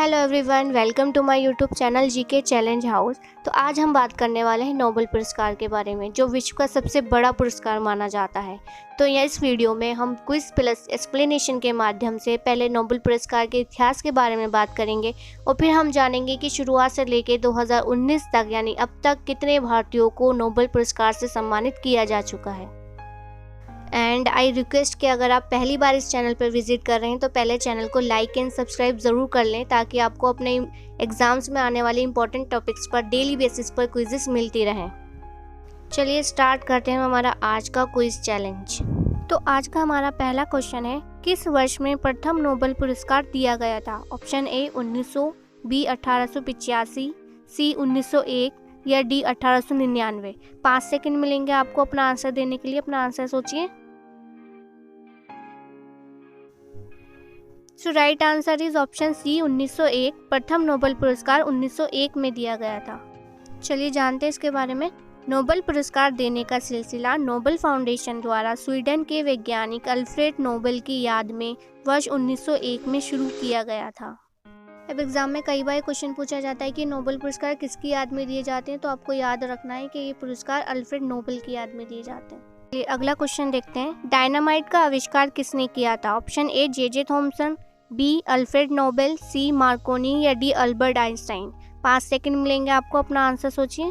Hello everyone, welcome to my YouTube channel GK challenge house. तो आज हम बात करने वाले हैं नोबेल पुरस्कार के बारे में, जो विश्व का सबसे बड़ा पुरस्कार माना जाता है। तो इस वीडियो में हम क्विज प्लस एक्सप्लेनेशन के माध्यम से पहले नोबेल पुरस्कार के इतिहास के बारे में बात करेंगे और फिर हम जानेंगे कि शुरुआत से लेकर 2019 तक यानी अब तक कितने भारतीयों को नोबेल पुरस्कार से सम्मानित किया जा चुका है। एंड आई रिक्वेस्ट कि अगर आप पहली बार इस चैनल पर विजिट कर रहे हैं तो पहले चैनल को लाइक एंड सब्सक्राइब ज़रूर कर लें, ताकि आपको अपने एग्जाम्स में आने वाले इंपॉर्टेंट टॉपिक्स पर डेली बेसिस पर क्विजेस मिलती रहें। चलिए स्टार्ट करते हैं हमारा आज का क्विज चैलेंज। तो आज का हमारा पहला क्वेश्चन है, किस वर्ष में प्रथम नोबेल पुरस्कार दिया गया था? ऑप्शन ए 1900, बी 1885, सी 1901 या डी 1899। 5 सेकंड मिलेंगे आपको अपना आंसर देने के लिए। अपना आंसर सोचिए। So right answer is option C 1901। प्रथम नोबेल पुरस्कार 1901 में दिया गया था। चलिए जानते हैं इसके बारे में। नोबेल पुरस्कार देने का सिलसिला नोबेल फाउंडेशन द्वारा स्वीडन के वैज्ञानिक अल्फ्रेड नोबेल की याद में वर्ष 1901 में शुरू किया गया था। अब एग्जाम में कई बार क्वेश्चन पूछा जाता है कि नोबेल पुरस्कार किसकी याद में दिए जाते हैं, तो आपको याद रखना है कि ये पुरस्कार अल्फ्रेड नोबेल की याद में दिए जाते हैं। अगला क्वेश्चन देखते हैं, डायनामाइट का आविष्कार किसने किया था? Option A J Thomson, B Alfred Nobel, C Marconi या डी अल्बर्ट आइंस्टाइन। 5 सेकंड मिलेंगे आपको अपना आंसर सोचिए।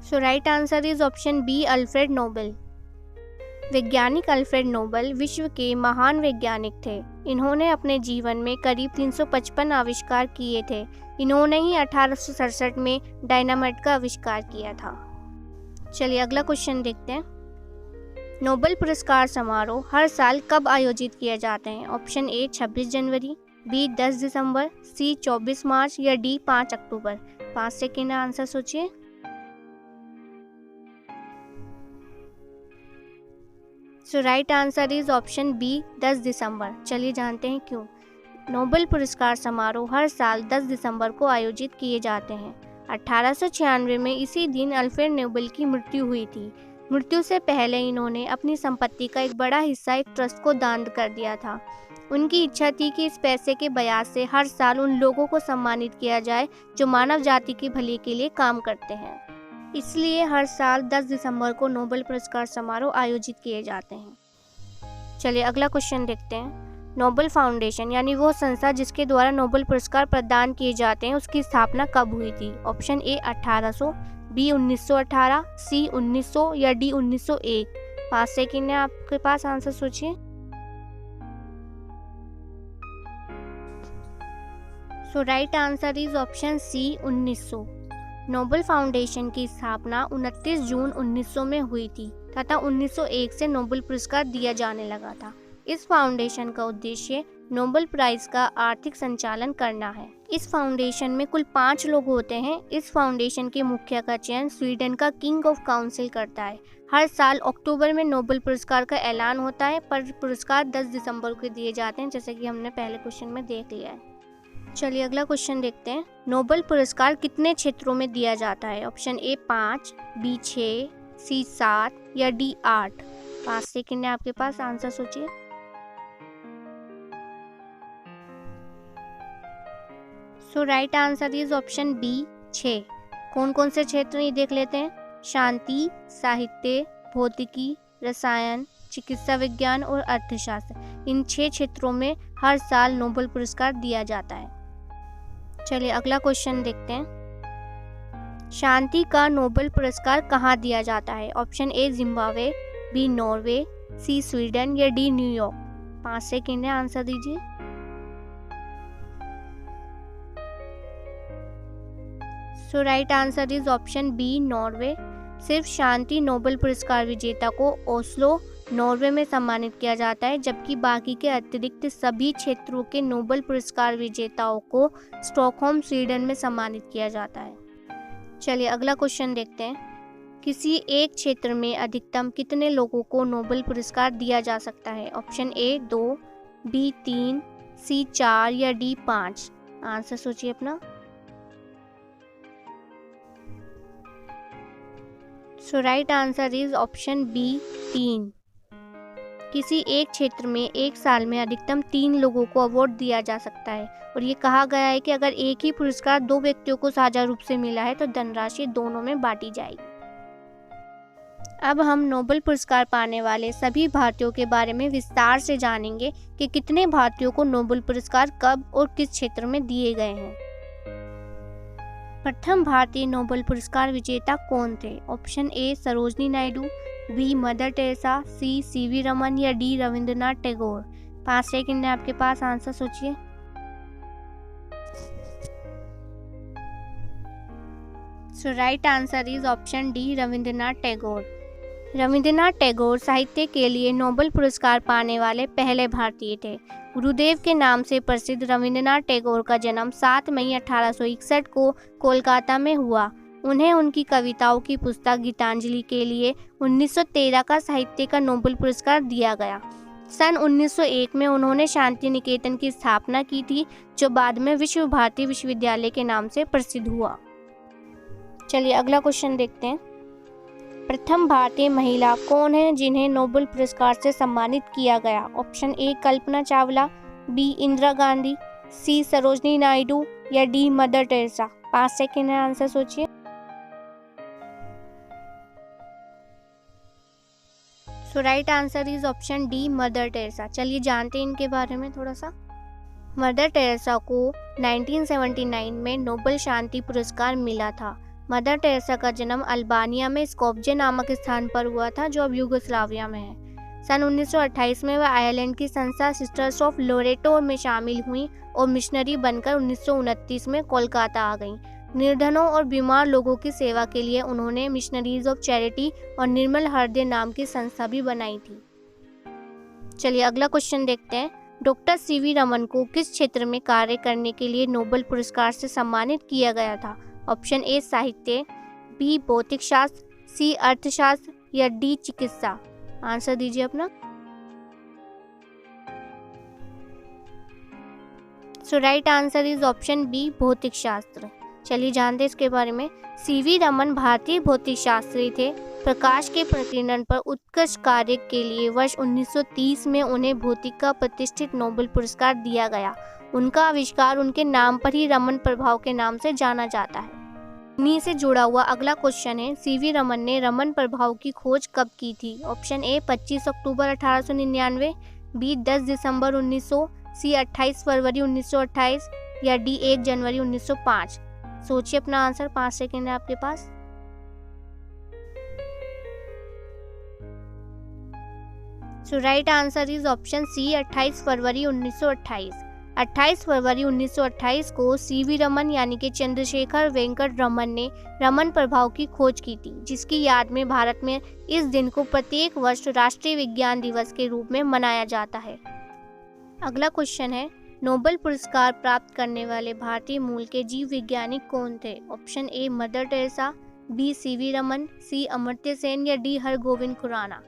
So right answer is option B Alfred Nobel. वैज्ञानिक अल्फ्रेड नोबेल विश्व के महान वैज्ञानिक थे। इन्होंने अपने जीवन में करीब 355 आविष्कार किए थे। इन्होंने ही 1867 में डायनामाइट का आविष्कार किया था। चलिए अगला क्वेश्चन देखते हैं, नोबेल पुरस्कार समारोह हर साल कब आयोजित किए जाते हैं? ऑप्शन ए 26 जनवरी, बी 10 दिसंबर, सी 24 मार्च या डी 5 अक्टूबर। 5 सेकेंड आंसर सोचिए। So right answer is option B 10 दिसंबर। चलिए जानते हैं क्यों। नोबेल पुरस्कार समारोह हर साल 10 दिसंबर को आयोजित किए जाते हैं। 1896 में इसी दिन अल्फ्रेड नोबेल की मृत्यु हुई थी। मृत्यु से पहले इन्होंने अपनी संपत्ति का एक बड़ा हिस्सा एक ट्रस्ट को दान कर दिया था। उनकी इच्छा थी कि इस पैसे के ब्याज से हर साल उन लोगों को सम्मानित किया जाए जो मानव जाति की भलाई के लिए काम करते हैं। इसलिए हर साल 10 दिसंबर को नोबेल पुरस्कार समारोह आयोजित किए जाते हैं। चलिए अगला क्वेश्चन देखते हैं, नोबेल फाउंडेशन यानी वो संस्था जिसके द्वारा नोबेल पुरस्कार प्रदान किए जाते हैं, उसकी स्थापना कब हुई थी? ऑप्शन ए 1800, बी 1918, सी 1900 या डी 1901। 5 सेकंड है आपके पास, आंसर सोचिए। So right answer is option C 1900। Nobel foundation की स्थापना 29 जून 1900 में हुई थी तथा 1901 से नोबेल पुरस्कार दिया जाने लगा था। इस फाउंडेशन का उद्देश्य नोबेल प्राइज का आर्थिक संचालन करना है। इस फाउंडेशन में कुल 5 लोग होते हैं। इस फाउंडेशन के मुखिया का चयन स्वीडन का किंग ऑफ काउंसिल करता है। हर साल अक्टूबर में नोबेल पुरस्कार का ऐलान होता है, पर पुरस्कार 10 दिसंबर को दिए जाते हैं, जैसे कि हमने पहले क्वेश्चन में देख लिया है। चलिए अगला क्वेश्चन देखते हैं, नोबेल पुरस्कार कितने क्षेत्रों में दिया जाता है? ऑप्शन ए 5, बी 6, सी 7 या डी 8। 5 सेकंड है आपके पास, आंसर सोचिए। So right answer is option B 6। कौन कौन से क्षेत्र ये देख लेते हैं, शांति, साहित्य, भौतिकी, रसायन, चिकित्सा विज्ञान और अर्थशास्त्र। इन 6 क्षेत्रों में हर साल नोबेल पुरस्कार दिया जाता है। चलिए अगला क्वेश्चन देखते हैं, शांति का नोबेल पुरस्कार कहाँ दिया जाता है? Option A Zimbabwe, B Norway, C Sweden या डी न्यूयॉर्क। 5 सेकंड है, आंसर दीजिए। So right answer is option B Norway. सिर्फ शांति नोबेल पुरस्कार विजेता को ओस्लो नॉर्वे में सम्मानित किया जाता है, जबकि बाकी के अतिरिक्त सभी क्षेत्रों के नोबेल पुरस्कार विजेताओं को स्टॉकहोम स्वीडन में सम्मानित किया जाता है। चलिए अगला क्वेश्चन देखते हैं, किसी एक क्षेत्र में अधिकतम कितने लोगों को नोबेल पुरस्कार दिया जा सकता है? ऑप्शन ए 2, बी 3, सी 4 या डी 5। आंसर सोचिए अपना। So right answer is option B 3। किसी एक क्षेत्र में एक साल में अधिकतम 3 लोगों को अवार्ड दिया जा सकता है और ये कहा गया है कि अगर एक ही पुरस्कार 2 व्यक्तियों को साझा रूप से मिला है तो धनराशि दोनों में बांटी जाएगी। अब हम नोबेल पुरस्कार पाने वाले सभी भारतीयों के बारे में विस्तार से जानेंगे कि कितने भारतीयों को नोबेल पुरस्कार कब और किस क्षेत्र में दिए गए हैं। प्रथम भारतीय नोबेल पुरस्कार विजेता कौन थे? Option A Sarojini Naidu, B Mother Teresa, C CV Raman या डी रविंद्रनाथ टैगोर। 5 सेकंड है आपके पास, आंसर सोचिए। So right answer is option D Rabindranath Tagore. Rabindranath Tagore साहित्य के लिए नोबेल पुरस्कार पाने वाले पहले भारतीय थे। गुरुदेव के नाम से प्रसिद्ध रविंद्रनाथ टैगोर का जन्म 7 मई 1861 को कोलकाता में हुआ। उन्हें उनकी कविताओं की पुस्तक गीतांजलि के लिए 1913 का साहित्य का नोबेल पुरस्कार दिया गया। सन 1901 में उन्होंने शांति निकेतन की स्थापना की थी, जो बाद में विश्व भारती विश्वविद्यालय के नाम से प्रसिद्ध हुआ। चलिए अगला क्वेश्चन देखते हैं। प्रथम भारतीय महिला कौन है जिन्हें नोबेल पुरस्कार से सम्मानित किया गया? Option A Kalpana Chawla, B Indira Gandhi, C Sarojini Naidu या डी मदर टेरेसा। 5 सेकंड है, आंसर सोचिए। So right answer is option D Mother Teresa. चलिए जानते हैं इनके बारे में थोड़ा सा। मदर टेरेसा को 1979 में नोबेल शांति पुरस्कार मिला था। मदर टेरेसा का जन्म अल्बानिया में स्कोप्जे नामक स्थान पर हुआ था, जो अब यूगोस्लाविया में है। सन 1928 में वह आयरलैंड की संस्था सिस्टर्स ऑफ लोरेटो में शामिल हुई और मिशनरी बनकर 1929 में कोलकाता आ गईं। निर्धनों और बीमार लोगों की सेवा के लिए उन्होंने मिशनरीज ऑफ चैरिटी और निर्मल हृदय नाम की संस्था भी बनाई थी। चलिए अगला क्वेश्चन देखते हैं। डॉक्टर सीवी रमन को किस क्षेत्र में कार्य करने के लिए नोबेल पुरस्कार से सम्मानित किया गया था? ऑप्शन ए साहित्य, बी भौतिक शास्त्र, सी अर्थशास्त्र या डी चिकित्सा। आंसर दीजिए अपना। So right answer is option B भौतिक शास्त्र। चलिए जानते हैं इसके बारे में। सीवी रमन भारतीय भौतिक शास्त्री थे। प्रकाश के प्रकीर्णन पर उत्कृष्ट कार्य के लिए वर्ष 1930 में उन्हें भौतिक का प्रतिष्ठित नोबेल पुरस्कार दिया गया। उनका आविष्कार उनके नाम पर ही रमन प्रभाव के नाम से जाना जाता है। इन्हीं से जुड़ा हुआ अगला क्वेश्चन है, सीवी रमन ने रमन प्रभाव की खोज कब की थी? ऑप्शन ए 25 अक्टूबर 1899, बी 10 दिसंबर 1900, सी 28 फरवरी 1928 या डी 1 जनवरी 1905। सोचिए अपना आंसर, 5 सेकंड है आपके पास। So right answer is option C 28 फरवरी 1928। 28 फरवरी 1928 को सीवी रमन यानी कि चंद्रशेखर वेंकट रमन ने रमन प्रभाव की खोज की थी, जिसकी याद में भारत में इस दिन को प्रत्येक वर्ष राष्ट्रीय विज्ञान दिवस के रूप में मनाया जाता है। अगला क्वेश्चन है, नोबेल पुरस्कार प्राप्त करने वाले भारतीय मूल के जीव वैज्ञानिक कौन थे? Option A Mother Teresa, B C V Raman, C Amartya Sen या D Hargobind Khorana.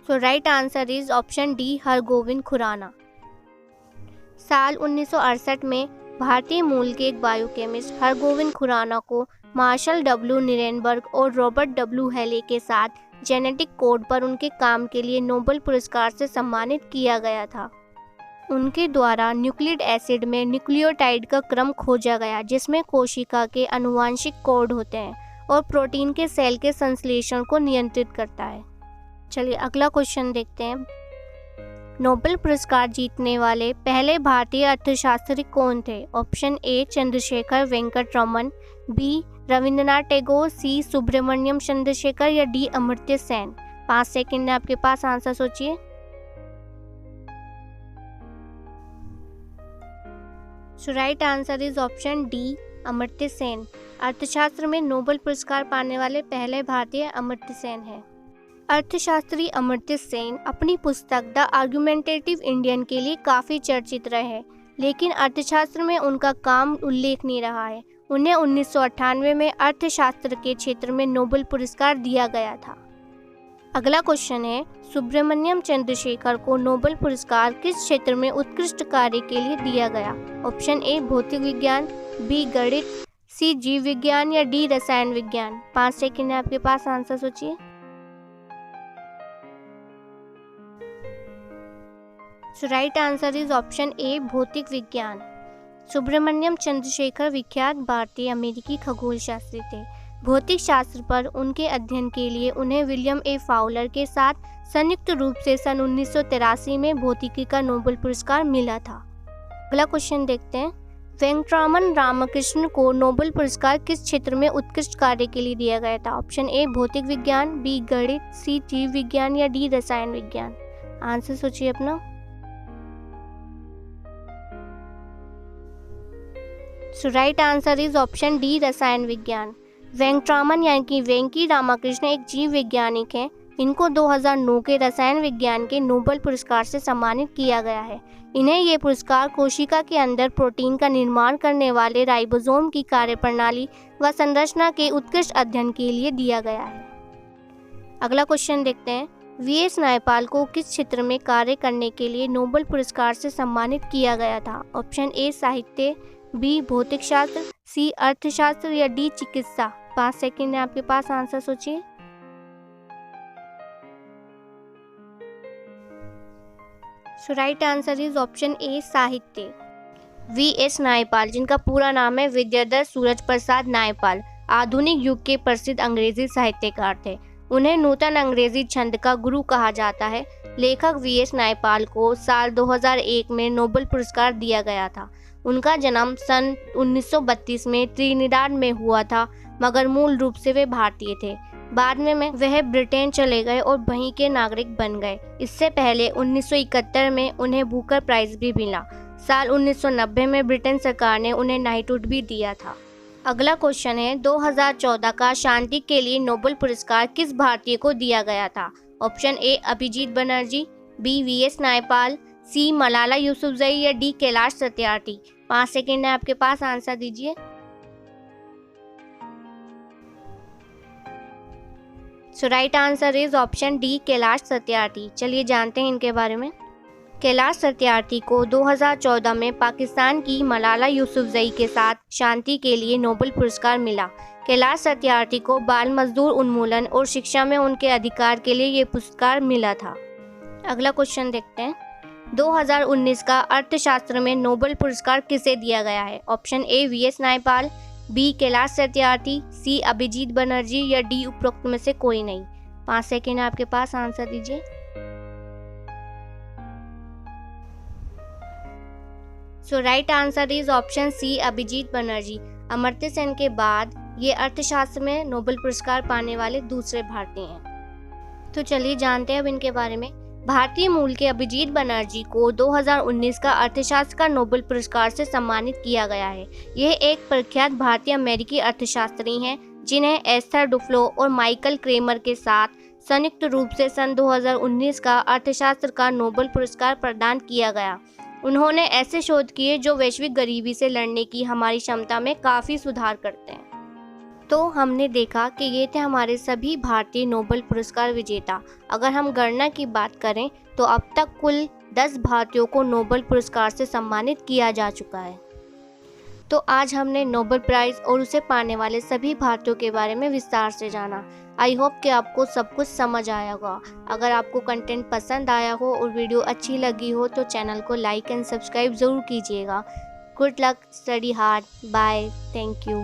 So right answer is option D Hargobind Khorana. साल 1968 में भारतीय मूल के एक बायोकेमिस्ट हरगोविंद खुराना को मार्शल डब्ल्यू निरेनबर्ग और रॉबर्ट डब्ल्यू हेले के साथ जेनेटिक कोड पर उनके काम के लिए नोबेल पुरस्कार से सम्मानित किया गया था। उनके द्वारा न्यूक्लिक एसिड में न्यूक्लियोटाइड का क्रम खोजा गया, जिसमें कोशिका के आनुवांशिक कोड होते हैं और प्रोटीन के सेल के संश्लेषण को नियंत्रित करता है। चलिए अगला क्वेश्चन देखते हैं। नोबेल पुरस्कार जीतने वाले पहले भारतीय अर्थशास्त्री कौन थे? Option A Chandrasekhara Venkata Raman, B Rabindranath Tagore, C Subrahmanyan Chandrasekhar या डी अमर्त्य सेन। 5 सेकंड है आपके पास, आंसर सोचिए। So right answer is option D Amartya Sen. अर्थशास्त्र में नोबेल पुरस्कार पाने वाले पहले भारतीय अमर्त्य सेन हैं। अर्थशास्त्री अमर्त्य सेन अपनी पुस्तक द आर्गुमेंटेटिव इंडियन के लिए काफ़ी चर्चित रहे, लेकिन अर्थशास्त्र में उनका काम उल्लेखनीय रहा है। उन्हें 1998 में अर्थशास्त्र के क्षेत्र में नोबेल पुरस्कार दिया गया था। अगला क्वेश्चन है, सुब्रमण्यम चंद्रशेखर को नोबेल पुरस्कार किस क्षेत्र में उत्कृष्ट कार्य के लिए दिया गया? ऑप्शन ए भौतिक विज्ञान, बी गणित, सी जीव विज्ञान या डी रसायन विज्ञान। 5 सेकंड है आपके पास, आंसर सोचिए। So right answer is option A भौतिक विज्ञान। सुब्रमण्यम चंद्रशेखर विख्यात भारतीय अमेरिकी खगोल शास्त्री थे। भौतिक शास्त्र पर उनके अध्ययन के लिए उन्हें विलियम ए फाउलर के साथ संयुक्त रूप से सन 1983 में भौतिकी का नोबेल पुरस्कार मिला था। अगला क्वेश्चन देखते हैं। वेंकटरामन रामकृष्णन को नोबेल पुरस्कार किस क्षेत्र में उत्कृष्ट कार्य के लिए दिया गया था? ऑप्शन ए भौतिक विज्ञान, बी गणित, सी जीव विज्ञान या डी रसायन विज्ञान। आंसर सोचिए अपना। So right answer is option D रसायन विज्ञान। वेंकटरामन यानी कि वेंकी रामकृष्णन एक जीव वैज्ञानिक हैं। इनको 2009 के रसायन विज्ञान के नोबेल पुरस्कार से सम्मानित किया गया है। इन्हें ये पुरस्कार कोशिका के अंदर प्रोटीन का निर्माण करने वाले राइबोसोम की कार्यप्रणाली व संरचना के उत्कृष्ट अध्ययन के लिए दिया गया है। अगला क्वेश्चन देखते हैं। वीएस नायपाल को किस क्षेत्र में कार्य करने के लिए नोबेल पुरस्कार से सम्मानित किया गया था? ऑप्शन ए साहित्य, बी भौतिक शास्त्र, सी अर्थशास्त्र या डी चिकित्सा। 5 सेकंड है आपके पास, आंसर सोचिए। So right answer is option A साहित्य। वीएस नायपाल, जिनका पूरा नाम है विद्याधर सूरज प्रसाद नायपाल, आधुनिक युग के प्रसिद्ध अंग्रेजी साहित्यकार थे। उन्हें नूतन अंग्रेजी छंद का गुरु कहा जाता है। लेखक वीएस नायपाल को साल 2001 में नोबेल पुरस्कार दिया गया था। उनका जन्म सन 1932 में त्रिनिदाद में हुआ था, मगर मूल रूप से वे भारतीय थे। बाद में वह ब्रिटेन चले गए और वहीं के नागरिक बन गए। इससे पहले 1971 में उन्हें बुकर प्राइज भी मिला। साल 1990 में ब्रिटेन सरकार ने उन्हें नाइटहुड भी दिया था। अगला क्वेश्चन है। 2014 का शांति के लिए नोबेल पुरस्कार किस भारतीय को दिया गया था? Option A Abhijit Banerjee, B V S Naipaul, C Malala Yousafzai या डी कैलाश सत्यार्थी। 5 सेकंड है आपके पास, आंसर दीजिए। So right answer is option D Kailash Satyarthi. चलिए जानते हैं इनके बारे में। कैलाश सत्यार्थी को 2014 में पाकिस्तान की मलाला यूसुफजई के साथ शांति के लिए नोबेल पुरस्कार मिला। कैलाश सत्यार्थी को बाल मजदूर उन्मूलन और शिक्षा में उनके अधिकार के लिए ये पुरस्कार मिला था। अगला क्वेश्चन देखते हैं। 2019 का अर्थशास्त्र में नोबेल पुरस्कार किसे दिया गया है? Option A V S Naipaul, B Kailash Satyarthi, C Abhijit Banerjee या डी उपरोक्त में से कोई नहीं। 5 सेकंड आपके पास, आंसर दीजिए। So right answer is option C Abhijit Banerjee. Amartya Sen के बाद ये अर्थशास्त्र में नोबेल पुरस्कार पाने वाले दूसरे भारतीय हैं। तो चलिए जानते हैं अब इनके बारे में। भारतीय मूल के अभिजीत बनर्जी को 2019 का अर्थशास्त्र का नोबेल पुरस्कार से सम्मानित किया गया है। यह एक प्रख्यात भारतीय अमेरिकी अर्थशास्त्री हैं, जिन्हें एस्थर डुफ्लो और माइकल क्रेमर के साथ संयुक्त रूप से सन 2019 का अर्थशास्त्र का नोबेल पुरस्कार प्रदान किया गया। उन्होंने ऐसे शोध किए जो वैश्विक गरीबी से लड़ने की हमारी क्षमता में काफ़ी सुधार करते हैं। तो हमने देखा कि ये थे हमारे सभी भारतीय नोबेल पुरस्कार विजेता। अगर हम गणना की बात करें तो अब तक कुल 10 भारतीयों को नोबेल पुरस्कार से सम्मानित किया जा चुका है। तो आज हमने नोबेल प्राइज़ और उसे पाने वाले सभी भारतीयों के बारे में विस्तार से जाना। आई होप कि आपको सब कुछ समझ आया होगा। अगर आपको कंटेंट पसंद आया हो और वीडियो अच्छी लगी हो तो चैनल को लाइक एंड सब्सक्राइब ज़रूर कीजिएगा। Good luck, study hard, bye, thank you.